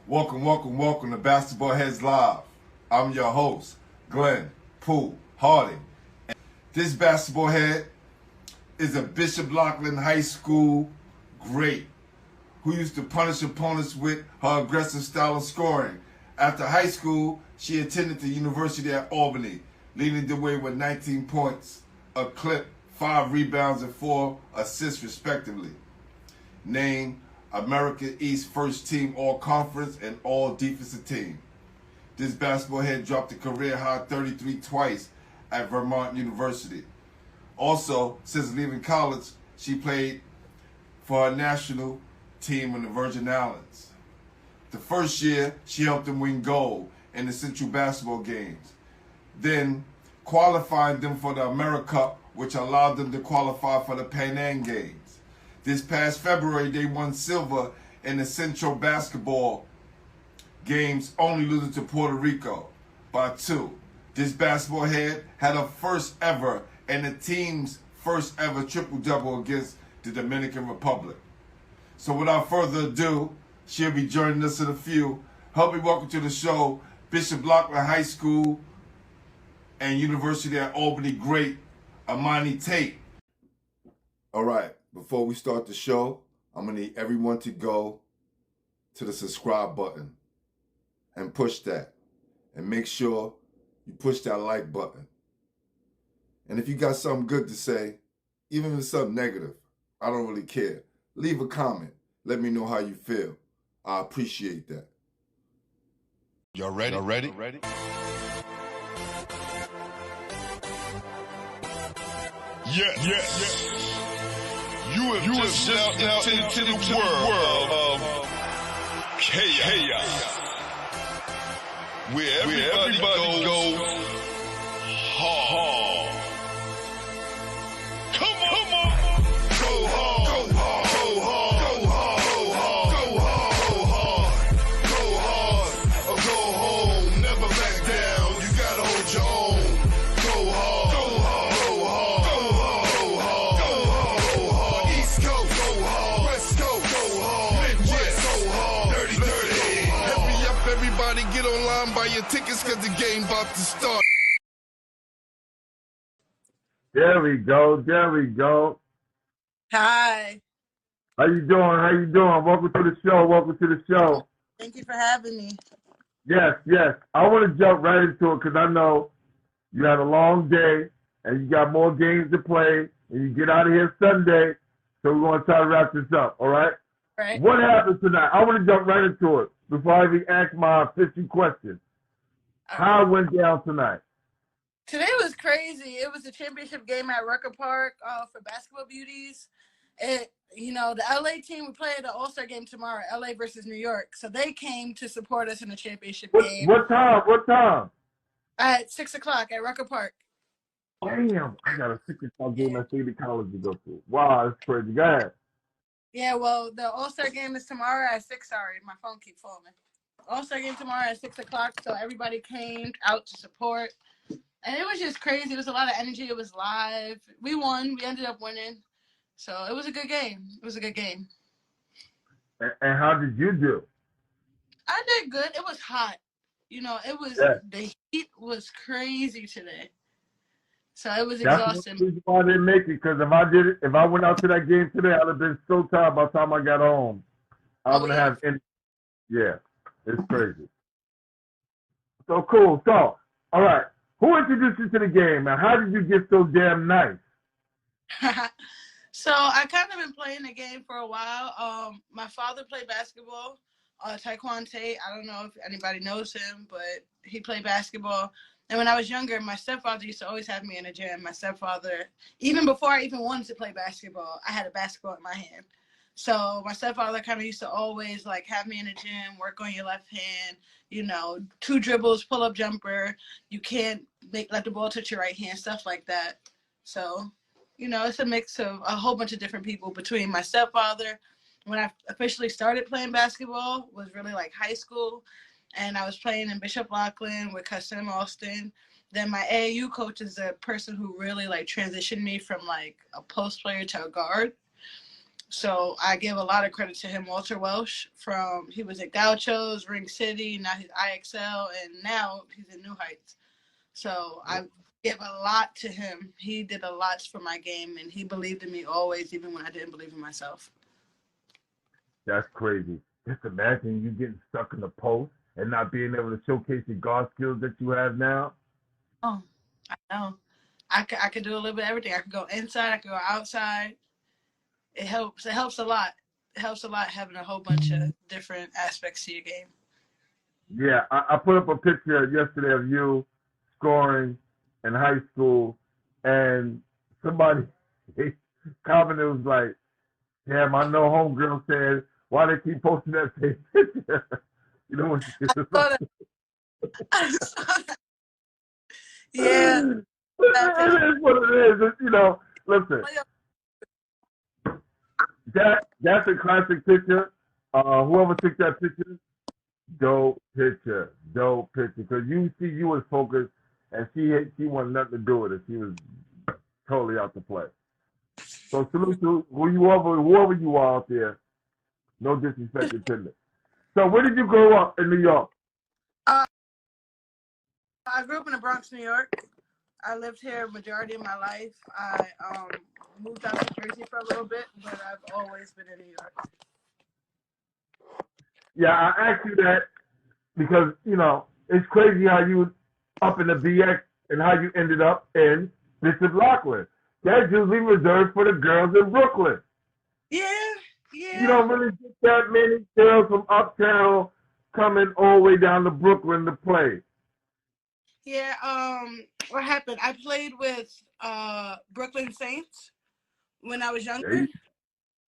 Welcome to Basketball Heads Live. I'm your host, Glenn Pooh Harding. This basketball head is a Bishop Loughlin High School great who used to punish opponents with her aggressive style of scoring. After high school, she attended the University at Albany, leading the way with 19 points, a clip, 5 rebounds, and 4 assists respectively. Named America East First Team All-Conference and All-Defensive Team. This basketball head dropped a career-high 33 twice at Vermont University. Also, since leaving college, she played for her national team in the Virgin Islands. The first year, she helped them win gold in the Central Basketball Games, then qualifying them for the AmeriCup, which allowed them to qualify for the Pan Am Games. This past February, they won silver in the Central Basketball Games, only losing to Puerto Rico by 2. This basketball head had a first ever and the team's first ever triple-double against the Dominican Republic. So without further ado, she'll be joining us in a few. Help me welcome to the show, Bishop Loughlin High School and University at Albany great, Imani Tate. All right. Before we start the show, I'm going to need everyone to go to the subscribe button and push that. And make sure you push that like button. And if you got something good to say, even if it's something negative, I don't really care. Leave a comment. Let me know how you feel. I appreciate that. Y'all ready? Yes. You have just stepped into the world of chaos, where everybody goes hard. Come on. Go hard. Go hard. Go hard. Go hard. Go hard. Or go home. Never back down. You gotta hold your own. Go hard. Go hard. Go hard. Go hard. Go hard. East Coast. Go hard. West Coast. Go hard. Midwest. Go hard. Dirty. Hurry up, everybody. Get online, buy your tickets, cause the game about to start. There we go. Hi. How you doing? Welcome to the show. Thank you for having me. Yes. I want to jump right into it because I know you had a long day and you got more games to play and you get out of here Sunday. So we're going to try to wrap this up, all right? Right. What happened tonight? I want to jump right into it before I even ask my official question. How it went down tonight? Today was crazy. It was a championship game at Rucker Park for basketball beauties. The LA team, we play the All-Star game tomorrow, LA versus New York. So they came to support us in the championship game. What time? At 6 o'clock at Rucker Park. Damn, I got a 6 o'clock game at City College to go to. Wow, that's crazy. Go ahead. Yeah, well, the All-Star game is tomorrow at 6. Sorry, my phone keeps falling. All-Star game tomorrow at 6 o'clock. So everybody came out to support. And it was just crazy. It was a lot of energy. It was live. We won. We ended up winning. So it was a good game. And how did you do? I did good. It was hot. The heat was crazy today. So it was exhausting. That's the reason why I didn't make it, because if I went out to that game today, I'd have been so tired by the time I got home. I wouldn't have any. Yeah, it's crazy. So cool. So, all right. Who introduced you to the game, and how did you get so damn nice? So I kind of been playing the game for a while. My father played basketball, Taekwondo Tate. I don't know if anybody knows him, but he played basketball. And when I was younger, my stepfather used to always have me in the gym. My stepfather, even before I even wanted to play basketball, I had a basketball in my hand. So my stepfather kind of used to always have me in the gym, work on your left hand, 2 dribbles, pull up jumper. You can't let the ball touch your right hand, stuff like that. So, it's a mix of a whole bunch of different people between my stepfather. When I officially started playing basketball was really high school. And I was playing in Bishop Loughlin with Cousin Austin. Then my AAU coach is a person who really transitioned me from a post player to a guard. So I give a lot of credit to him, Walter Welsh. He was at Gauchos, Ring City, now he's IXL, and now he's in New Heights. So I give a lot to him. He did a lot for my game, and he believed in me always, even when I didn't believe in myself. That's crazy. Just imagine you getting stuck in the post and not being able to showcase the guard skills that you have now. Oh, I know. I could do a little bit of everything. I could go inside. I could go outside. It helps. It helps a lot. It helps a lot having a whole bunch of different aspects to your game. Yeah, I put up a picture yesterday of you scoring in high school, and somebody commented was like, "Yeah, my no homegirl said, why they keep posting that same picture?" You know what? I saw that. Yeah. It is what it is. You know, listen, that's a classic picture. Whoever took that picture, dope picture. Because you see, you was focused, and she wanted nothing to do with it. She was totally out to play. So salute to whoever you are out there. No disrespect intended. So where did you grow up in New York? I grew up in the Bronx, New York. I lived here majority of my life. I moved out to Jersey for a little bit, but I've always been in New York. Yeah, I asked you that because, you know, it's crazy how you up in the BX and how you ended up in Bishop Loughlin. That's usually reserved for the girls in Brooklyn. Yeah. You don't really get that many girls from uptown coming all the way down to Brooklyn to play. Yeah, what happened? I played with Brooklyn Saints when I was younger.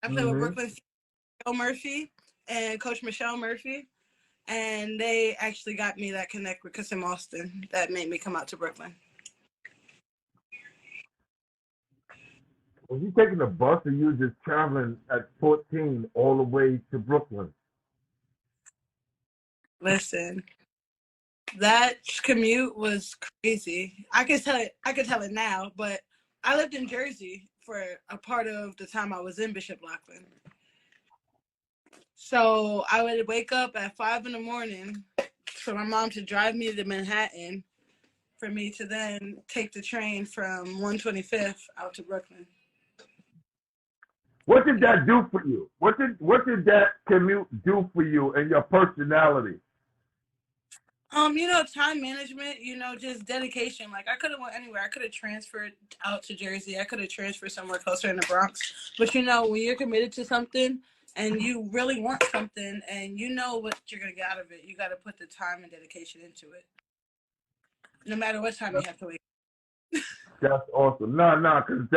I played with Brooklyn Saints, Michelle Murphy and Coach Michelle Murphy. And they actually got me that connect with Kassim Austin that made me come out to Brooklyn. Was you taking a bus or you just traveling at 14 all the way to Brooklyn? Listen, that commute was crazy. I could tell it now, but I lived in Jersey for a part of the time I was in Bishop Loughlin. So I would wake up at 5 a.m. for my mom to drive me to Manhattan for me to then take the train from 125th out to Brooklyn. What did that do for you? What did that commute do for you and your personality? Time management, just dedication. Like I could have went anywhere. I could have transferred out to Jersey. I could have transferred somewhere closer in the Bronx. But when you're committed to something and you really want something and you know what you're gonna get out of it, you gotta put the time and dedication into it. No matter what time you have to wake up. That's awesome. No, because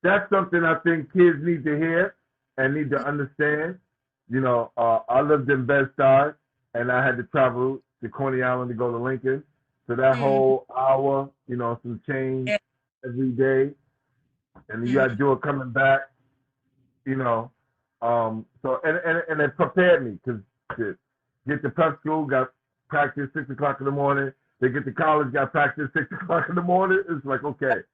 that's something I think kids need to hear and need to understand. I lived in Bed-Stuy, and I had to travel to Coney Island to go to Lincoln. So that whole hour, some change every day, and you got to do it coming back. So it prepared me because to get to prep school, got practice 6 o'clock in the morning. They get to college, got practice 6 o'clock in the morning. It's like, okay.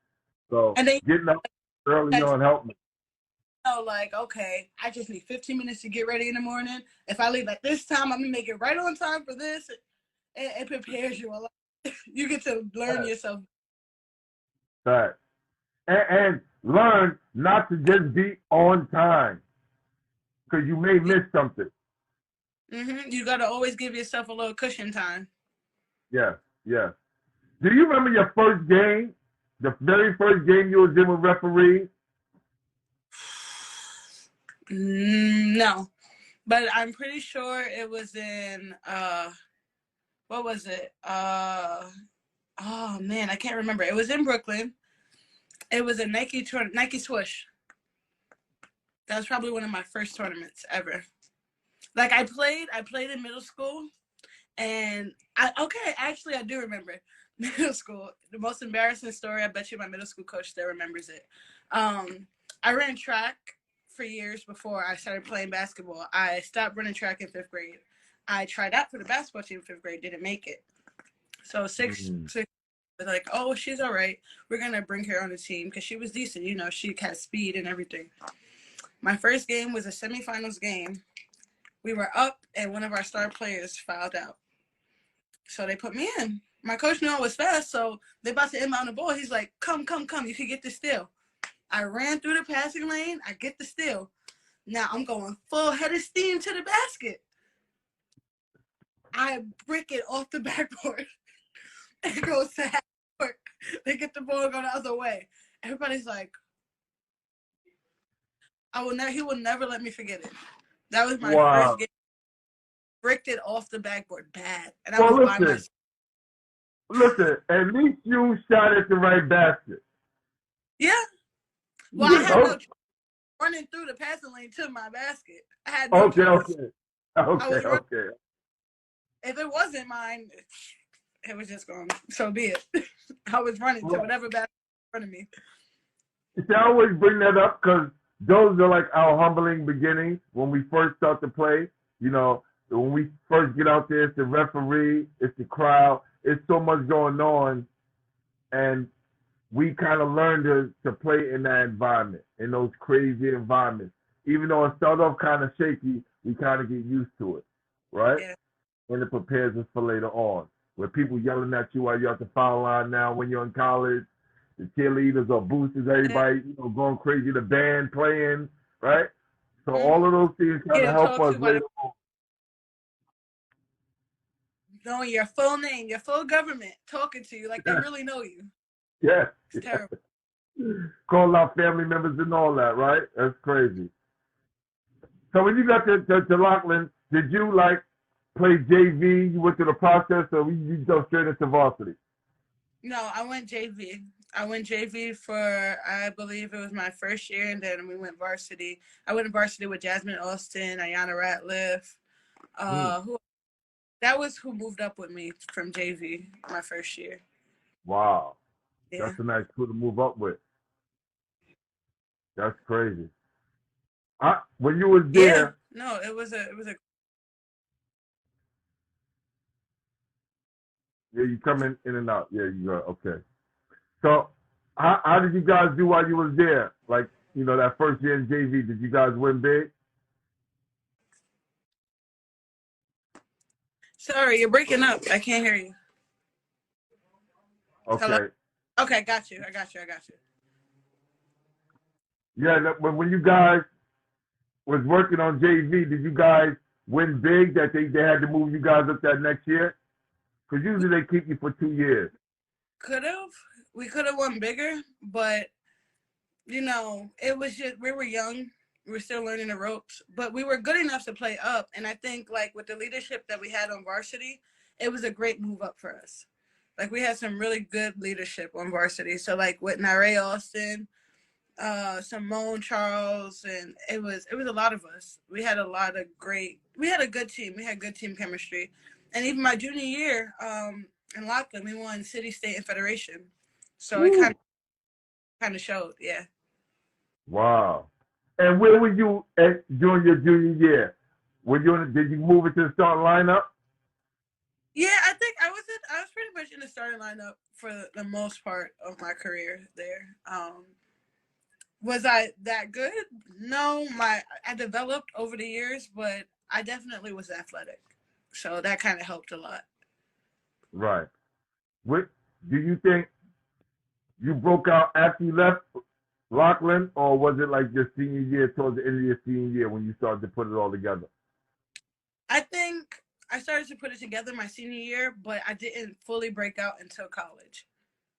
So getting up early on helped me. Okay, I just need 15 minutes to get ready in the morning. If I leave at this time, I'm gonna make it right on time for this. It prepares you a lot. You get to learn yourself. Right. And learn not to just be on time because you may miss something. You got to always give yourself a little cushion time. Yeah. Do you remember your first game? The very first game you was in with referees? No, but I'm pretty sure it was in what was it? Oh man, I can't remember. It was in Brooklyn. It was a Nike swoosh. That was probably one of my first tournaments ever. Like I played in middle school, and I do remember middle school. The most embarrassing story. I bet you my middle school coach still remembers it. I ran track for years before I started playing basketball. I stopped running track in 5th grade. I tried out for the basketball team in 5th grade, didn't make it. So six, like, oh, she's all right. We're gonna bring her on the team because she was decent. She had speed and everything. My first game was a semifinals game. We were up, and one of our star players fouled out. So they put me in. My coach knew I was fast, so they about to inbound the ball. He's like, come, you can get the steal. I ran through the passing lane. I get the steal. Now I'm going full head of steam to the basket. I brick it off the backboard. It goes to half court. They get the ball and go the other way. Everybody's like, he will never let me forget it. That was my first game. Bricked it off the backboard bad. And I was by myself. Listen, at least you shot at the right basket. Yeah. Well, I had no choice running through the passing lane to my basket. I had no choice. Okay. If it wasn't mine, it was just going, so be it. I was running to whatever basket in front of me. See, I always bring that up because those are like our humbling beginnings when we first start to play. You know, when we first get out there, it's the referee, it's the crowd, it's so much going on, and we kind of learn to play in that environment, in those crazy environments. Even though it started off kind of shaky, we kind of get used to it, right? Yeah. And it prepares us for later on, where people yelling at you while you're at the foul line now when you're in college, the cheerleaders or boosters, everybody, you know, going crazy, the band playing, right? So all of those things kind of help us later on. Knowing your full name, your full government, talking to you like they really know you. Yeah. It's terrible. Call out family members and all that, right? That's crazy. So when you got to Loughlin, did you like play JV? You went through the process, or you go straight into varsity? No, I went JV. I went JV for, I believe it was my first year, and then we went varsity. I went to varsity with Jasmine Austin, Ayanna Ratliff. That was who moved up with me from JV my first year. Wow. Yeah. That's a nice crew to move up with. That's crazy. When you was there. Yeah. No, it was a. Yeah, you come in and out. Yeah, you go. Okay. So how did you guys do while you was there? Like, you know, that first year in JV, did you guys win big? Sorry, you're breaking up. I can't hear you. Okay. Hello? Okay, got you. Yeah, when you guys was working on JV, did you guys win big that they had to move you guys up that next year? Because usually they keep you for 2 years. We could have won bigger, but, you know, it was just, we were young. We were still learning the ropes, but we were good enough to play up. And I think, like, with the leadership that we had on varsity, it was a great move up for us. Like, we had some really good leadership on varsity. So, like, with Nare Austin, Simone Charles, and it was a lot of us. We had a good team. We had good team chemistry. And even my junior year in Loughlin, we won city, state, and federation. So it kind of showed, yeah. Wow. And where were you at during your junior year? Did you move into the starting lineup? Yeah, I think I was pretty much in the starting lineup for the most part of my career there. Was I that good? No, I developed over the years, but I definitely was athletic. So that kind of helped a lot. Right. What do you think you broke out after you left Loughlin, or was it like your senior year, towards the end of your senior year when you started to put it all together? I think I started to put it together my senior year, but I didn't fully break out until college.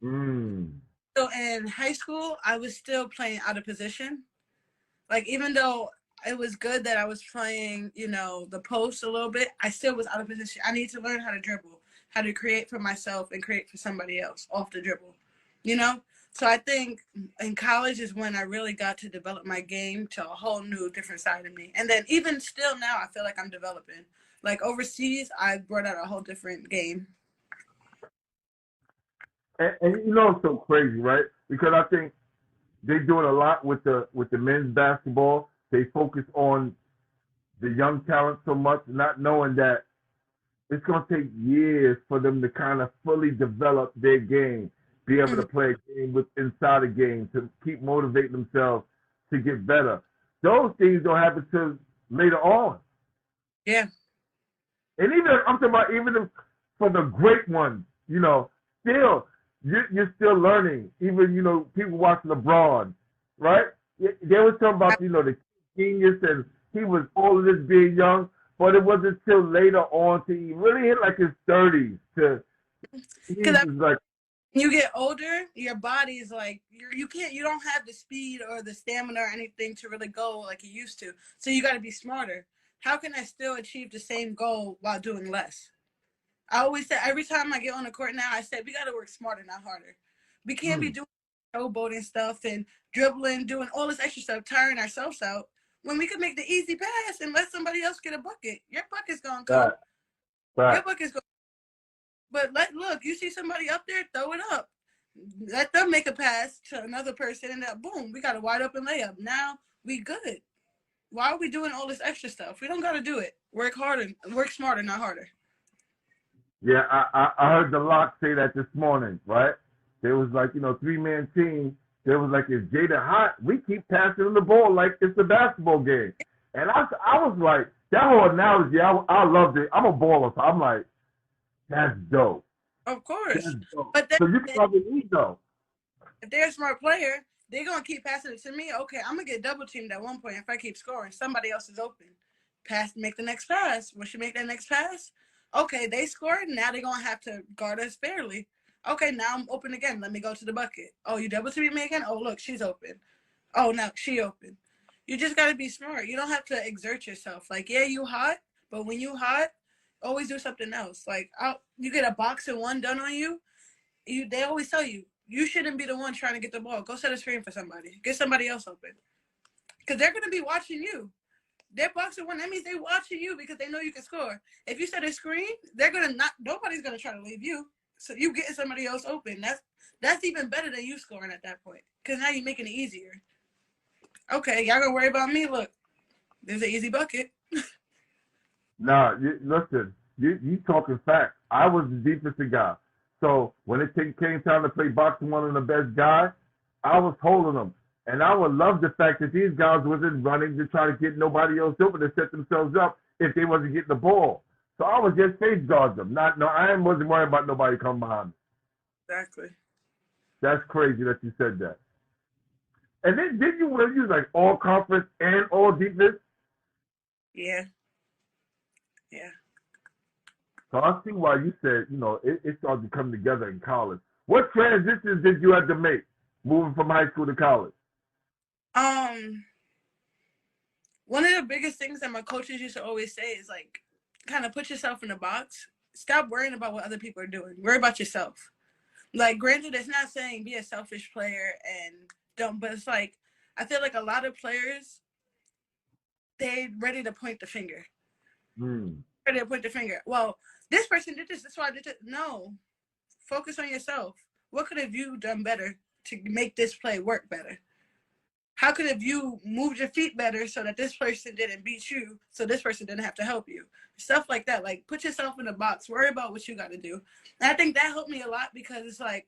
So in high school, I was still playing out of position. Like, even though it was good that I was playing, you know, the post a little bit, I still was out of position. I need to learn how to dribble, how to create for myself and create for somebody else off the dribble, you know? So I think in college is when I really got to develop my game to a whole new, different side of me. And then even still now, I feel like I'm developing. Like, overseas, I brought out a whole different game. And you know, it's so crazy, right? Because I think they do it a lot with the men's basketball. They focus on the young talent so much, not knowing that it's going to take years for them to kind of fully develop their game, be able to play a game inside a game, to keep motivating themselves to get better. those things don't happen till later on. Yeah. And even I'm talking about for the great ones, still you're still learning. Even people watch LeBron, right? They was talking about the genius, and he was all of this being young, but it wasn't till later on till he really hit like his 30s he was like. You get older, your body is like you don't have the speed or the stamina or anything to really go like you used to. So you got to be smarter. How can I still achieve the same goal while doing less? I always say every time I get on the court now, I say we got to work smarter, not harder. We can't be doing showboating stuff and dribbling, doing all this extra stuff, tiring ourselves out when we could make the easy pass and let somebody else get a bucket. Your bucket's gonna come. Right. Your bucket's gonna. But look, you see somebody up there, throw it up. Let them make a pass to another person, and that boom, we got a wide open layup. Now we good. Why are we doing all this extra stuff? We don't got to do it. Work harder, work smarter, not harder. Yeah, I heard the Lock say that this morning, right? There was like, 3-man team. There was like, if Jada hot, we keep passing him the ball like it's a basketball game. And I was like, that whole analogy, I loved it. I'm a baller, so I'm like, that's dope. Of course. Dope. But so you can probably lead though. If they're a smart player, they're going to keep passing it to me. Okay, I'm going to get double teamed at one point. If I keep scoring, somebody else is open. Make the next pass. When she make that next pass, okay, they scored. Now they're going to have to guard us fairly. Okay, now I'm open again. Let me go to the bucket. Oh, you double team me again? Oh, look, she's open. Oh, now she open. You just got to be smart. You don't have to exert yourself. Like, yeah, you hot, but when you hot, always do something else. Like, you get a box and one done on you. They always tell you, you shouldn't be the one trying to get the ball. Go set a screen for somebody. Get somebody else open. Because they're going to be watching you. They're boxing one. That means they're watching you because they know you can score. If you set a screen, nobody's going to try to leave you. So you getting somebody else open. That's even better than you scoring at that point. Because now you're making it easier. Okay, y'all going to worry about me? Look, there's an easy bucket. Nah, listen, you talking facts. I was the defensive guy. So when it came time to play boxing one of the best guys, I was holding them. And I would love the fact that these guys wasn't running to try to get nobody else open to set themselves up if they wasn't getting the ball. So I was just face guard them. I wasn't worried about nobody coming behind me. Exactly. That's crazy that you said that. And then did you use like all conference and all defense? Yeah. Yeah. So I see why you said, it started to come together in college. What transitions did you have to make moving from high school to college? One of the biggest things that my coaches used to always say is like, kind of put yourself in a box. Stop worrying about what other people are doing. Worry about yourself. Like, granted, it's not saying be a selfish player and don't, but it's like, I feel like a lot of players, they ready to point the finger. Ready to point the finger. Well, this person did this, that's why I did it. No. Focus on yourself. What could have you done better to make this play work better? How could have you moved your feet better so that this person didn't beat you, so this person didn't have to help you? Stuff like that. Like, put yourself in a box. Worry about what you got to do. And I think that helped me a lot because it's like,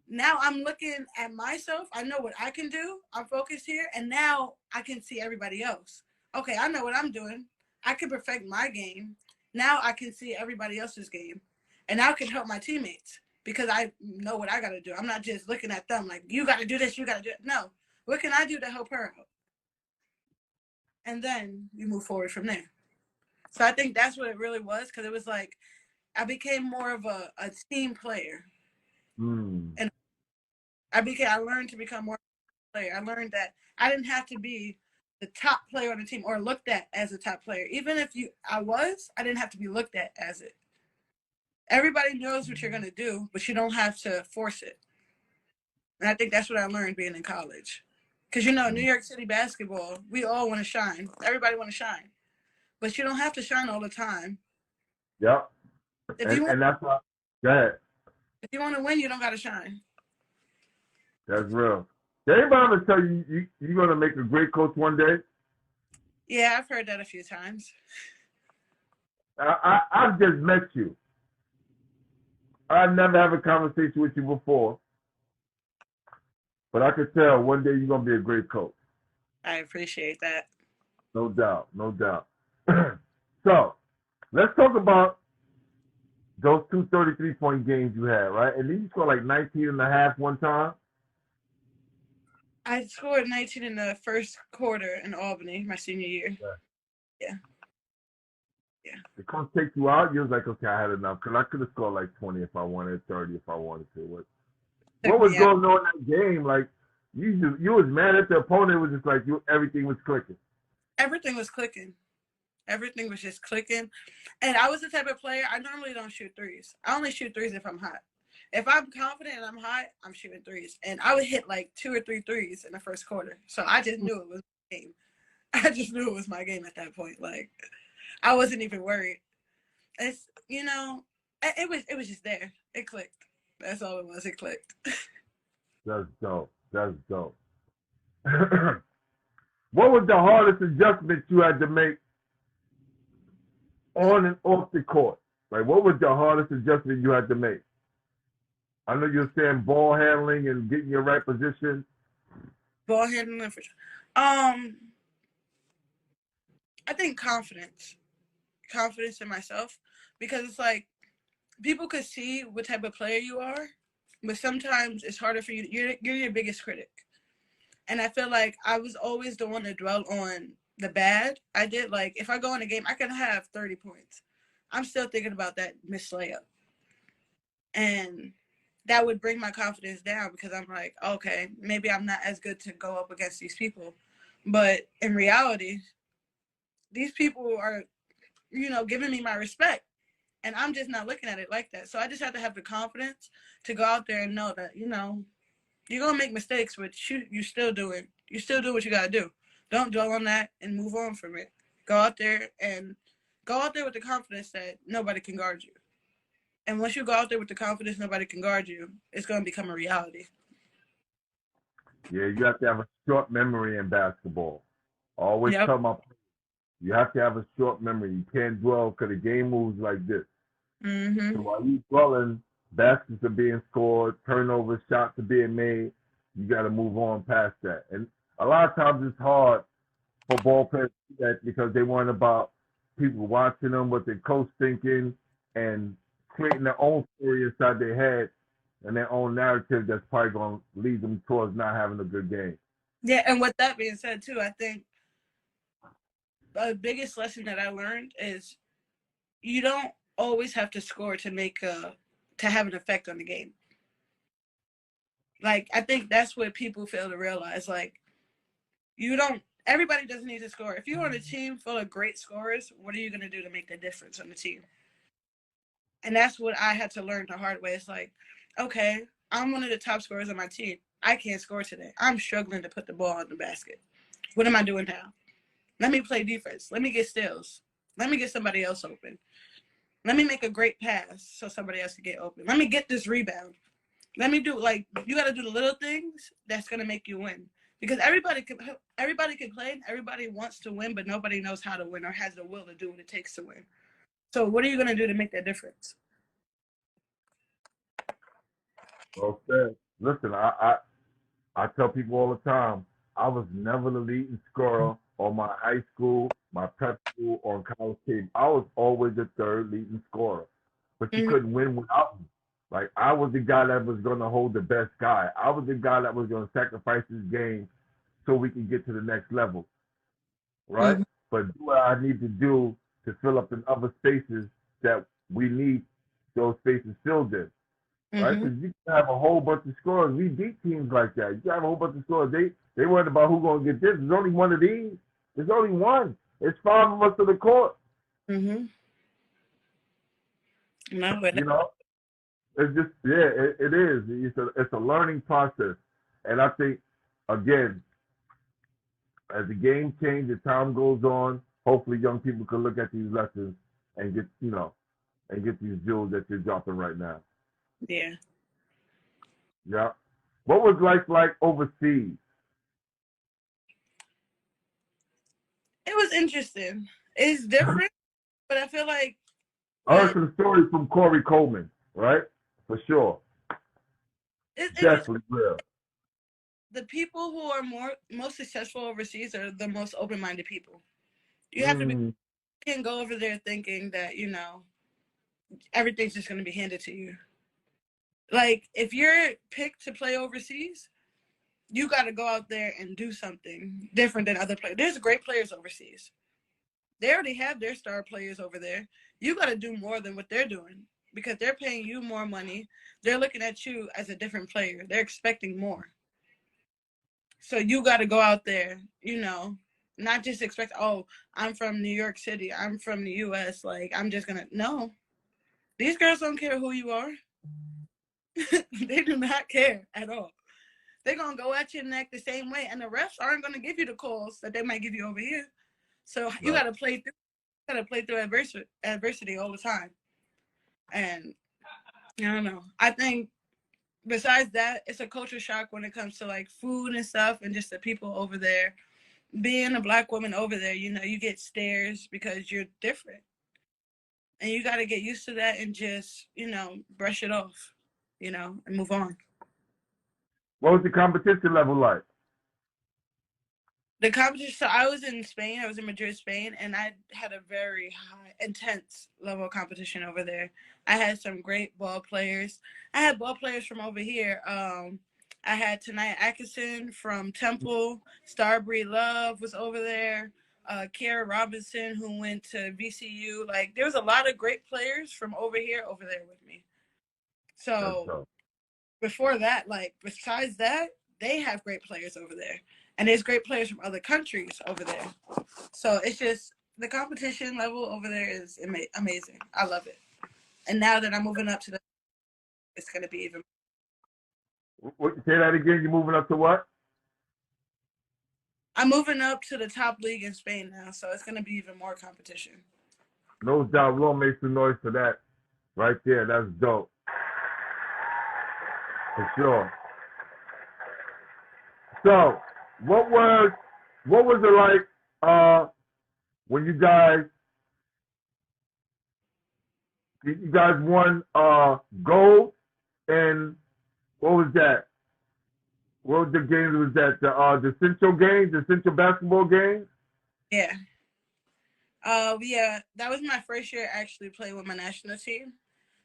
now I'm looking at myself. I know what I can do. I'm focused here. And now I can see everybody else. Okay, I know what I'm doing. I can perfect my game. Now I can see everybody else's game. And I can help my teammates because I know what I got to do. I'm not just looking at them like, you got to do this, you got to do it. No. What can I do to help her out? And then you move forward from there. So I think that's what it really was, because it was like I became more of a team player. And I learned to become more of a player. I learned that I didn't have to be the top player on the team or looked at as a top player. Even if I didn't have to be looked at as it. Everybody knows what you're going to do, but you don't have to force it. And I think that's what I learned being in college. Because, New York City basketball, we all want to shine. Everybody want to shine. But you don't have to shine all the time. Yep. And that's why, go ahead. If you want to win, you don't got to shine. That's real. Did anybody ever tell you you're going to make a great coach one day? Yeah, I've heard that a few times. I've just met you. I've never had a conversation with you before. But I could tell one day you're going to be a great coach. I appreciate that. No doubt, no doubt. So, let's talk about those two 33-point games you had, right? And then you scored like 19 and a half one time. I scored 19 in the first quarter in Albany, my senior year. Yeah. The coach takes you out, you was like, okay, I had enough. Because I could have scored like 20 if I wanted, 30 if I wanted to. What was going on in that game? Like, you was mad at the opponent. It was just like everything was clicking. Everything was clicking. Everything was just clicking. And I was the type of player, I normally don't shoot threes. I only shoot threes if I'm hot. If I'm confident and I'm hot, I'm shooting threes. And I would hit like 2 or 3 threes in the first quarter. So I just knew it was my game. I just knew it was my game at that point. Like, I wasn't even worried. It's, it was just there. It clicked. That's all it was. It clicked. That's dope. That's dope. What was the hardest adjustment you had to make on and off the court? Like, what was the hardest adjustment you had to make? I know you're saying ball handling and getting your right position. Ball handling for sure. I think confidence in myself, because it's like people could see what type of player you are, but sometimes it's harder for you. You're your biggest critic, and I feel like I was always the one to dwell on the bad. I did, like, if I go in a game, I can have 30 points. I'm still thinking about that missed layup, and that would bring my confidence down because I'm like, okay, maybe I'm not as good to go up against these people, but in reality, these people are, giving me my respect, and I'm just not looking at it like that. So I just have to have the confidence to go out there and know that, you're gonna make mistakes, but you still do what you gotta do. Don't dwell on that and move on from it. Go out there with the confidence that nobody can guard you. And once you go out there with the confidence nobody can guard you, it's gonna become a reality. Yeah, you have to have a short memory in basketball. I always Yep. tell my players, you have to have a short memory. You can't dwell because the game moves like this. Mm-hmm. So while you dwelling, baskets are being scored, turnovers, shots are being made. You got to move on past that. And a lot of times it's hard for ball players to do that because they worry about people watching them, what their coach thinking, and creating their own story inside their head and their own narrative that's probably going to lead them towards not having a good game. Yeah, and with that being said too, I think the biggest lesson that I learned is you don't always have to score to have an effect on the game. Like, I think that's what people fail to realize. Like, everybody doesn't need to score. If you're on a team full of great scorers, what are you going to do to make the difference on the team? And that's what I had to learn the hard way. It's like, okay, I'm one of the top scorers on my team. I can't score today. I'm struggling to put the ball in the basket. What am I doing now? Let me play defense. Let me get steals. Let me get somebody else open. Let me make a great pass so somebody else can get open. Let me get this rebound. Let me do, like, you got to do the little things that's going to make you win. Because everybody can play and everybody wants to win, but nobody knows how to win or has the will to do what it takes to win. So what are you going to do to make that difference? Well said. Listen, I tell people all the time, I was never the leading scorer on my high school, my prep school, or college team. I was always the third leading scorer. But you couldn't win without me. Like, I was the guy that was going to hold the best guy. I was the guy that was going to sacrifice his game so we can get to the next level, right? Mm-hmm. But do what I need to do to fill up in other spaces that we need those spaces filled in, right? Mm-hmm. Because you can have a whole bunch of scorers. We beat teams like that. You can have a whole bunch of scorers. They worried about who's going to get this. There's only one of these. There's only one. It's 5 of us to the court. Mm-hmm. No, You know? It's just, yeah, it is. It's a learning process. And I think, again, as the game changes, time goes on, hopefully young people can look at these lessons and get, and get these jewels that you're dropping right now. Yeah. Yeah. What was life like overseas? It was interesting. It's different, but I feel like I heard some stories from Corey Coleman, right? For sure. it's Definitely real. the people who are most successful overseas are the most open-minded people. You have to be, you can't go over there thinking that, you know, everything's just going to be handed to you. Like, if you're picked to play overseas, you got to go out there and do something different than other players. There's great players overseas. They already have their star players over there. You got to do more than what they're doing because they're paying you more money. They're looking at you as a different player. They're expecting more. So you got to go out there, you know, not just expect, oh, I'm from New York City. I'm from the U.S. Like, I'm just going to, no. These girls don't care who you are. They do not care at all. They're going to go at your neck the same way. And the refs aren't going to give you the calls that they might give you over here. So you got to play through adversity all the time. And I don't know. I think besides that, it's a culture shock when it comes to like food and stuff and just the people over there. Being a Black woman over there, you know, you get stares because you're different. And you got to get used to that and just, you know, brush it off, you know, and move on. What was the competition level like? The competition, so I was in Spain. I was in Madrid, Spain, and I had a very high, intense level of competition over there. I had some great ball players. I had ball players from over here. I had Tanaya Atkinson from Temple. Starbury Love was over there. Kiara Robinson, who went to VCU. Like, there was a lot of great players from over here over there with me. So before that, like, besides that, they have great players over there. And there's great players from other countries over there. So it's just, the competition level over there is amazing. I love it. And now that I'm moving up to the, it's going to be even. Say that again. You're moving up to what? I'm moving up to the top league in Spain now, so it's going to be even more competition. No doubt. We'll make some noise for that right there. That's dope. For sure. So, what was it like when you guys won gold, and what was that? What was the game? Was that the Central games, the Central basketball games? Yeah. Yeah, that was my first year actually playing with my national team.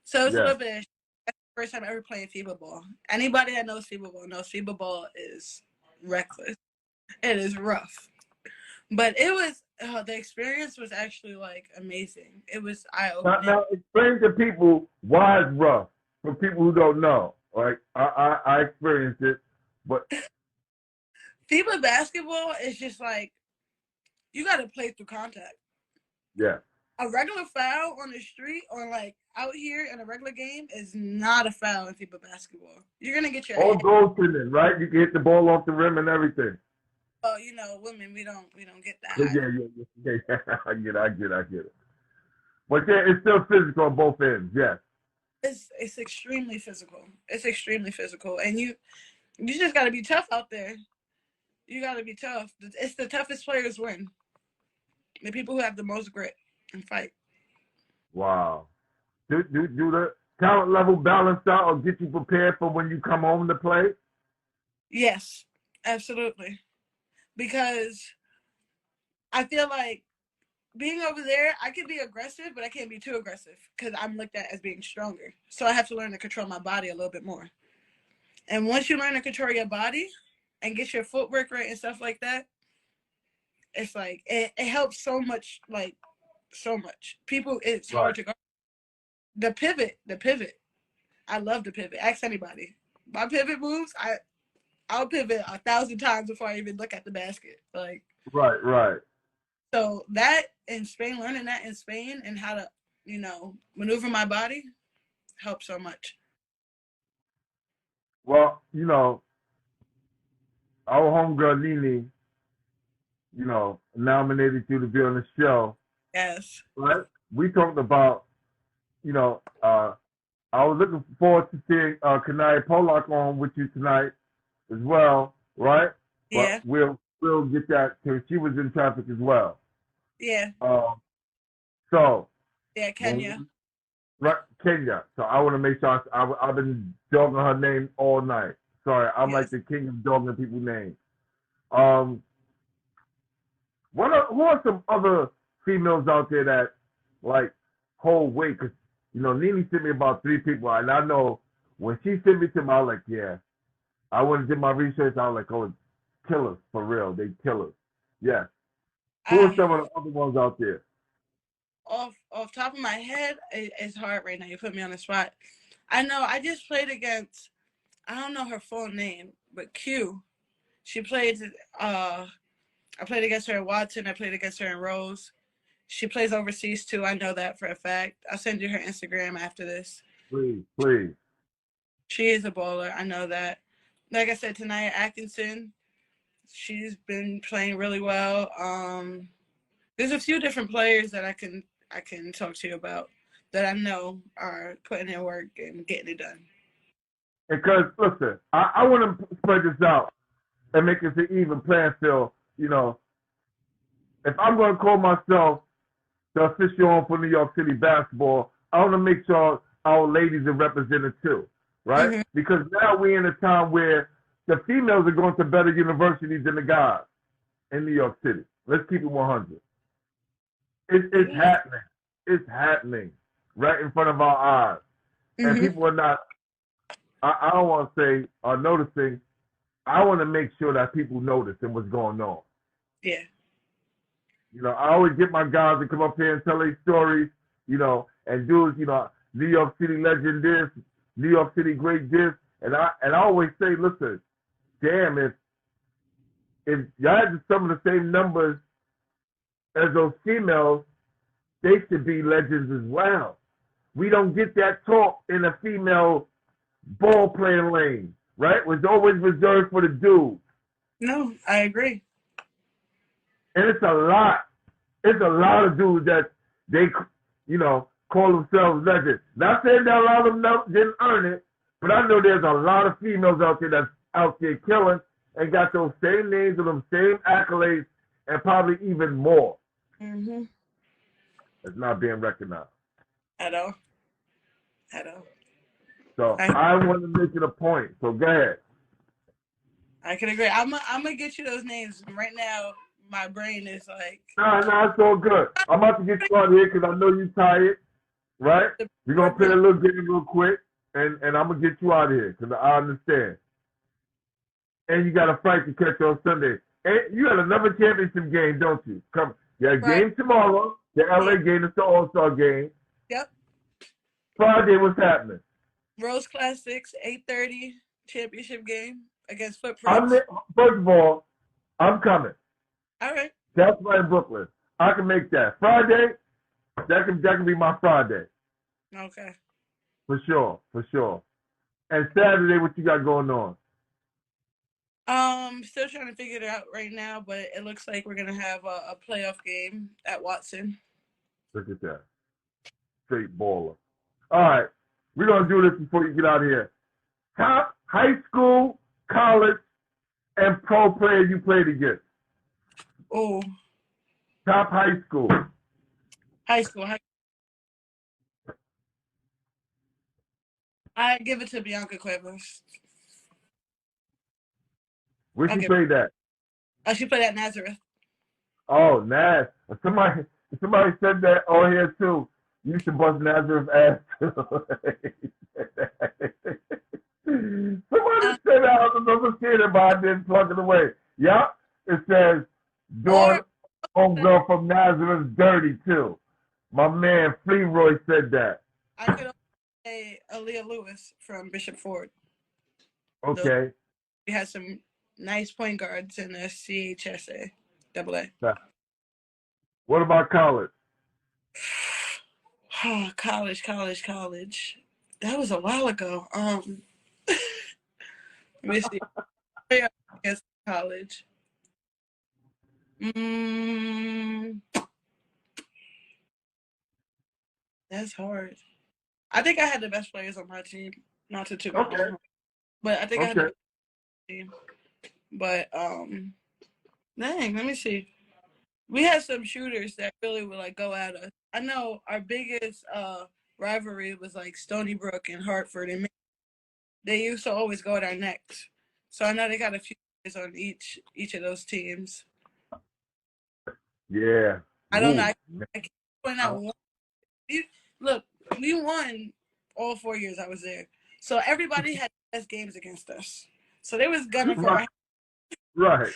So it's a little bit, that's the first time ever playing FIBA ball. Anybody that knows FIBA ball knows FIBA ball is reckless. It is rough. But it was, the experience was actually like amazing. It was eye-opening. Now explain to people why it's rough, for people who don't know. Like, I experienced it, but FIBA basketball is just like, you got to play through contact. Yeah. A regular foul on the street or like out here in a regular game is not a foul in FIBA basketball. You're going to get your all goaltending, right? You can hit the ball off the rim and everything. Oh, you know, women, we don't get that. Yeah. I get it. But yeah, it's still physical on both ends, yes. It's extremely physical. It's extremely physical. And you just got to be tough out there. You got to be tough. It's the toughest players win. The people who have the most grit and fight. Wow. Do the talent level balance out or get you prepared for when you come home to play? Yes, absolutely. Because I feel like being over there, I can be aggressive, but I can't be too aggressive because I'm looked at as being stronger. So I have to learn to control my body a little bit more. And once you learn to control your body and get your footwork right and stuff like that, it's like, it helps so much, like, so much. People, it's hard to go. The pivot. I love the pivot. Ask anybody. My pivot moves, I'll pivot 1,000 times before I even look at the basket. Like, right. So that in Spain, learning that in Spain and how to, you know, maneuver my body helps so much. Well, you know, our homegirl Nene, you know, nominated you to be on the show. Yes. Right? We talked about, you know, I was looking forward to seeing Kanaya Pollock on with you tonight as well, right? Yeah. But we'll get that because she was in traffic as well. Yeah. So. Yeah, Kenya. Right, Kenya. So I want to make sure I've been dogging her name all night. Sorry, I'm Yes. like the king of dogging people's names. Who are some other females out there that like hold weight? Cause Nene sent me about 3 people, and I know when she sent me to them, I was like, yeah. I went and did my research. I was like, oh, killers for real. They killers. Yeah. Who are some of the other ones out there? Off top of my head, it's hard right now. You put me on the spot. I know I just played against, I don't know her full name, but Q. She played, I played against her in Watson. I played against her in Rose. She plays overseas too. I know that for a fact. I'll send you her Instagram after this. Please, please. She is a bowler. I know that. Like I said, Tanaya Atkinson, she's been playing really well. There's a few different players that I can talk to you about that I know are putting in work and getting it done. Because listen, I want to spread this out and make it an even playing field. If I'm going to call myself the official owner for New York City basketball, I want to make sure our ladies are represented too, right? Mm-hmm. Because now we're in a time where the females are going to better universities than the guys in New York City. Let's keep it 100. It's happening. It's happening right in front of our eyes. Mm-hmm. And people are not, I don't want to say are noticing. I want to make sure that people notice and what's going on. Yeah. I always get my guys to come up here and tell their stories, and dudes, New York City legend this, New York City great this. And I always say, listen, damn, if y'all had some of the same numbers as those females, they should be legends as well. We don't get that talk in a female ball playing lane, right? It was always reserved for the dudes. No, I agree. And it's a lot. It's a lot of dudes that they, call themselves legends. Not saying that a lot of them didn't earn it, but I know there's a lot of females out there that's out there killing and got those same names and them same accolades and probably even more. Mm-hmm. It's not being recognized. At all. At all. So I want to make it a point. So go ahead. I can agree. I'm gonna get you those names right now. My brain is like. No, it's all good. I'm about to get you out of here because I know you're tired, right? We're gonna play a little game real quick, and I'm gonna get you out of here because I understand. And you got a fight to catch on Sunday. And you got another championship game, don't you? Come, you got a game tomorrow. The LA game is the All-Star game. Yep. Friday, what's happening? Rose Classics, 8:30 championship game against Footprints. First of all, I'm coming. All right. That's right in Brooklyn. I can make that. Friday, that can be my Friday. Okay. For sure. And Saturday, what you got going on? Still trying to figure it out right now, but it looks like we're gonna have a playoff game at Watson. Look at that. Straight baller. All right. We're gonna do this before you get out of here. Top high school, college, and pro player you played against. Oh. Top high school. High school. I give it to Bianca Cuevas. Where she played at? She played at Nazareth. Oh, Naz. Somebody said that on here too. You should bust Nazareth ass too. Somebody said that. I don't remember seeing it, but I didn't plug it away. Yep. It says, doing homegirl from Nazareth dirty too. My man Fleroy said that. I could also say Aaliyah Lewis from Bishop Ford. Okay. We had some nice point guards in the CHSA, AA. What about college? Oh, college. That was a while ago. Let me see. Against college. That's hard. I think I had the best players on my team. Not to toot my own horn, but I think I had the best team. But dang, let me see. We had some shooters that really would like go at us. I know our biggest rivalry was like Stony Brook and Hartford, and they used to always go at our necks. So I know they got a few players on each of those teams. Yeah. I don't know. Ooh. I can't point out one. Look, we won all 4 years I was there. So everybody had the best games against us. So they was gunning for our. Right.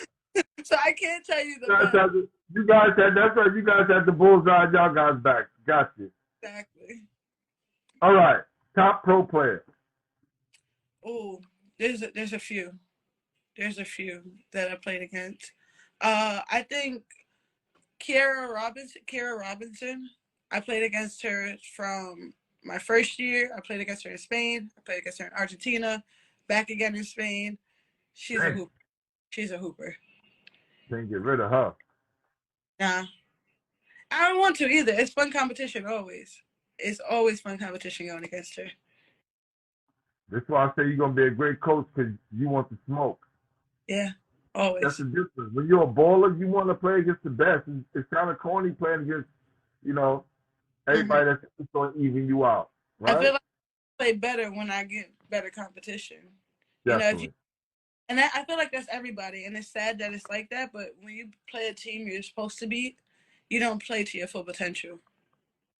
So I can't tell you the That's best. right. You guys had the bullseye, y'all guys back. Got you. Exactly. All right. Top pro player. Oh, there's a few. There's a few that I played against. I think Kiara Robinson. I played against her from my first year. I played against her in Spain. I played against her in Argentina. Back again in Spain. She's a hooper. She's a hooper. Can't get rid of her. Nah, I don't want to either. It's fun competition always. It's always fun competition going against her. That's why I say you're gonna be a great coach because you want to smoke. Yeah, always. That's the difference. When you're a baller, you want to play against the best. It's kind of corny playing against, everybody that's going to even you out, right? I feel like I play better when I get better competition. Definitely. I feel like that's everybody, and it's sad that it's like that. But when you play a team you're supposed to beat, you don't play to your full potential.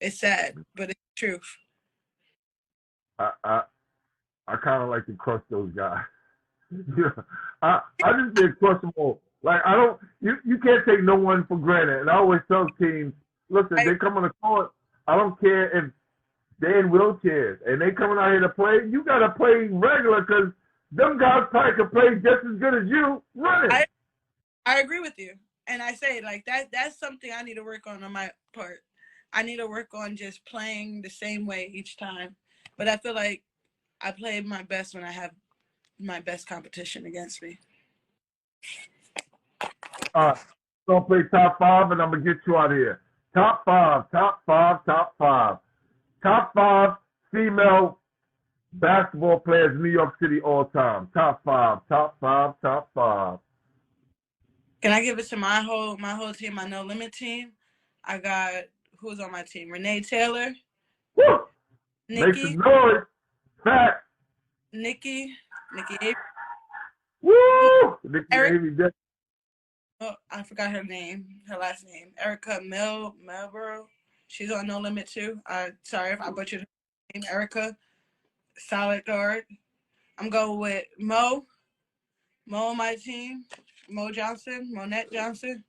It's sad, but it's the truth. I kind of like to crush those guys. I just get crushable. Like I don't, you can't take no one for granted. And I always tell teams, listen, they come on the court. I don't care if they're in wheelchairs and they coming out here to play. You gotta play regular because them guys probably can play just as good as you running. I agree with you, and I say like that. That's something I need to work on my part. I need to work on just playing the same way each time. But I feel like I play my best when I have my best competition against me. All right, gonna play top five, and I'm gonna get you out of here. Top five female basketball players in New York City all time. Top five. Can I give it to my whole team, my No Limit team? I got who's on my team? Renee Taylor. Woo! Nikki. Make some noise. Fat. Nikki Avery. Woo! Nikki Eric. Avery. Oh, I forgot her name. Her last name. Erica Melborough. She's on No Limit too. Sorry if I butchered her name. Erica. Solid guard. I'm going with Mo on my team. Monette Johnson.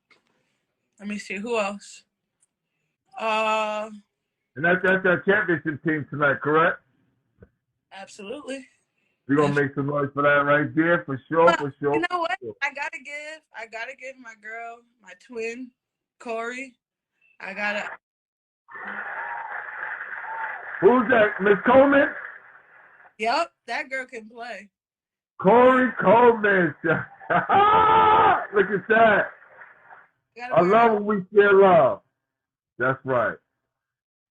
Let me see who else. And that's our championship team tonight, correct? Absolutely. We're gonna make some noise for that right there, for sure. You know what? I gotta give my girl, my twin, Corey. Who's that? Miss Coleman? Yep, that girl can play. Corey Coleman. Look at that. I love when we share love. That's right.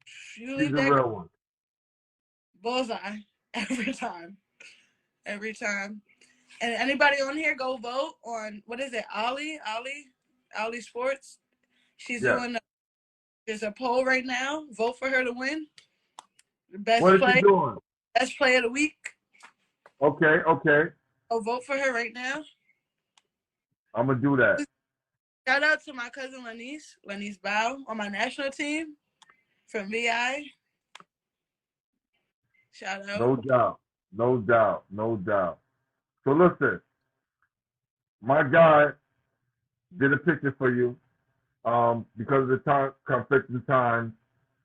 She's a real one. Bullseye every time. And anybody on here, go vote on what is it? Ali Sports. She's doing. There's a poll right now. Vote for her to win. What is she doing? Best play of the week. Okay. Oh, vote for her right now. I'm gonna do that. Shout out to my cousin Lenise Bow on my national team from VI. Shout out. No doubt. So listen, my guy did a picture for you. Because of the time conflicting time,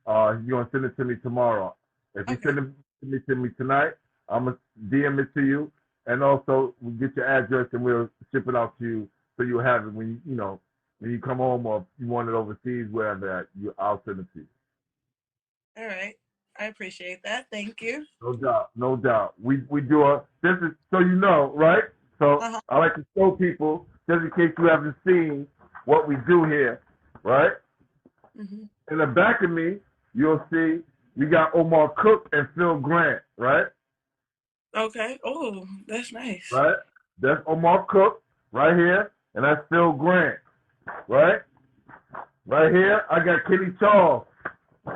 he's gonna send it to me tomorrow. If you send it to me tonight, I'm gonna DM it to you, and also we'll get your address and we'll ship it out to you so you have it when you come home or you want it overseas, wherever I'll send it to you. All right. I appreciate that. Thank you. No doubt. We do this is so you know, right? So I like to show people just in case you haven't seen what we do here, right? Mm-hmm. In the back of me, you'll see we got Omar Cook and Phil Grant, right? Okay. Oh, that's nice. Right? That's Omar Cook right here, and that's Phil Grant, right? Right here, I got Kenny Charles,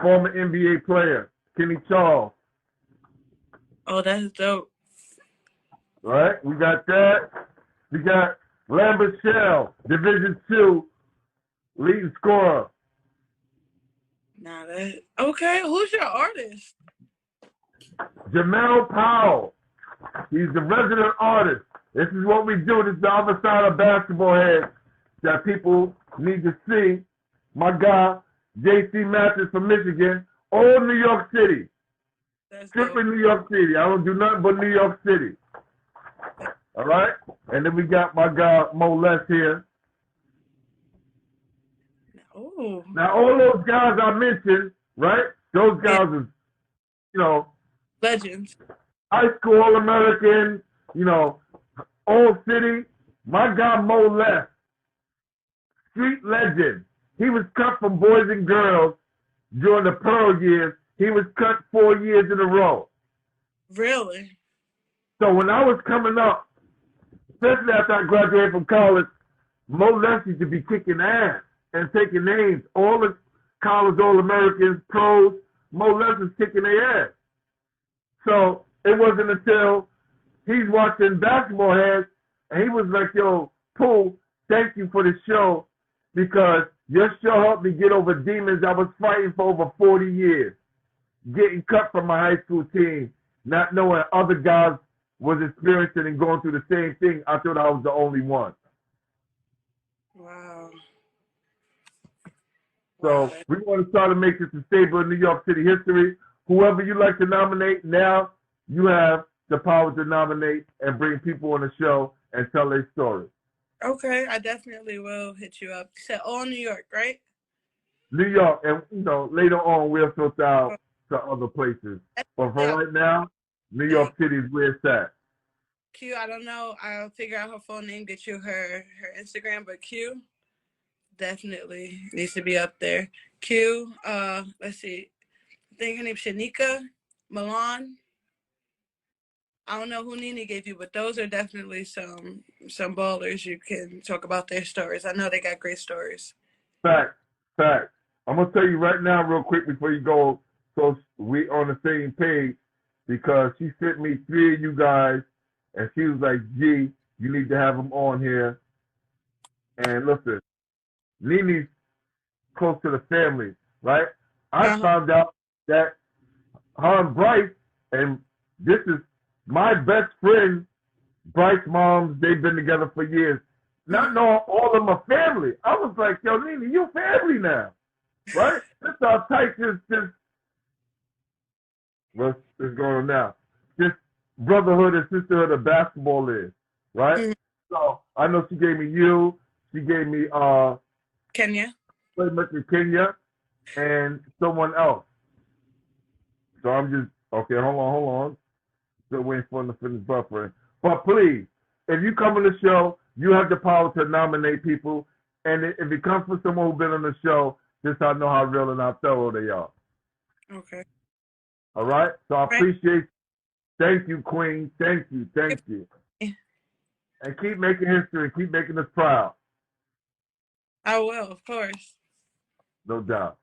former NBA player. Kenny Charles. Oh, that's dope. Right? We got that. We got Lambert Shell, Division II, leading scorer. Now that okay, who's your artist? Jamel Powell. He's the resident artist. This is what we do. This is the other side of basketball head that people need to see. My guy, JC Mathis from Michigan, all New York City. Strictly New York City. I don't do nothing but New York City. All right? And then we got my guy, Mo Les here. Oh. Now, all those guys I mentioned, right? Those guys are, you know, legends. High school All-American, you know, Old City. My guy, Mo Les, street legend. He was cut from Boys and Girls during the Pearl years. He was cut 4 years in a row. Really? So when I was coming up, especially after I graduated from college, Mo Les used to be kicking ass and taking names. All the college All-Americans, pros, Mo Les is kicking their ass. So it wasn't until he's watching Basketball Heads and he was like, yo, Pooh, thank you for the show because your show helped me get over demons I was fighting for over 40 years. Getting cut from my high school team, not knowing other guys was experiencing and going through the same thing. I thought I was the only one. Wow. So we want to try to make this a staple in New York City history. Whoever you like to nominate, now you have the power to nominate and bring people on the show and tell their story. Okay, I definitely will hit you up. You said all New York, right? New York, and you know, later on we'll sort out to other places. But for right now, New York City is where it's at. Q, I don't know. I'll figure out her phone name, get you her Instagram, but Q definitely needs to be up there. Q, let's see. I think her name's Shanika Milan. I don't know who Nene gave you, but those are definitely some ballers you can talk about their stories. I know they got great stories. Fact. I'm going to tell you right now real quick before you go so we on the same page because she sent me 3 of you guys and she was like, G, you need to have them on here. And listen, Nene's close to the family, right? I found out that her and Bryce, and this is my best friend, Bryce's moms, they've been together for years. Not knowing all of my family. I was like, yo, Nene, you family now. Right? That's how tight this what's going on now. This brotherhood and sisterhood of basketball is. Right? Mm-hmm. So I know she gave me you, she gave me Kenya. Kenya and someone else. So I'm just okay, hold on. Still waiting for them to finish buffering. But please, if you come on the show, you have the power to nominate people. And if it comes from someone who's been on the show, just I know how real and how thorough they are. Okay. All right? So I appreciate Thank you, Queen. Thank you. And keep making history. Keep making us proud. I will, of course. No doubt.